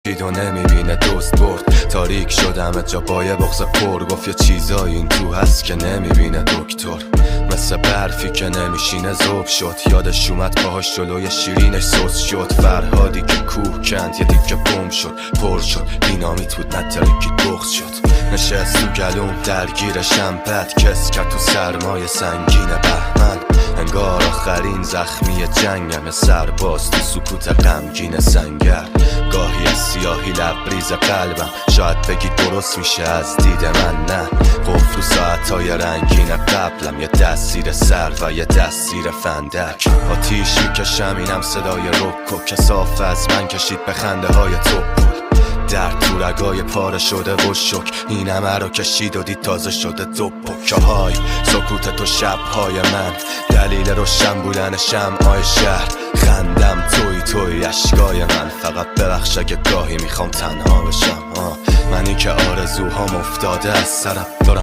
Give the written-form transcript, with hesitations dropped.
دیدو نمیبینه دوست برد تاریک شدم جا بای بغض پر گفت یه چیزایی این تو هست که نمیبینه دکتر مثل برفی که نمیشینه ذوب شد یادش اومد پاهاش جلوی شیرینش سوس شد فرهادی که کوه کند یه دیگه بم شد پر شد بینامیت بود نترکی بغض شد نشست تو گلوم درگیرشم بد کس کرد تو سرمای سنگین بهمن انگار آخرین زخمی جنگم سرباز تو سکوت غمگین سنگر گاهی از سیاهی لبریز قلبم شاید بگی درست میشه از دید من نه قفل و ساعتهای رنگین قبلم یه دستیر سر و یه دستیر فندک آتیش میکشم اینم صدای رکو کثاف از من کشید به خنده های توپل درد تو رگای پاره شده و شک این همه رو کشید و دید تازه شده دو پکه های سکوت تو شبهای من دلیل روشن بودن شمعای شهر خندم توی اشکای من فقط ببخش اگه گاهی میخوام تنها بشم منی که آرزوهام افتاده از سرم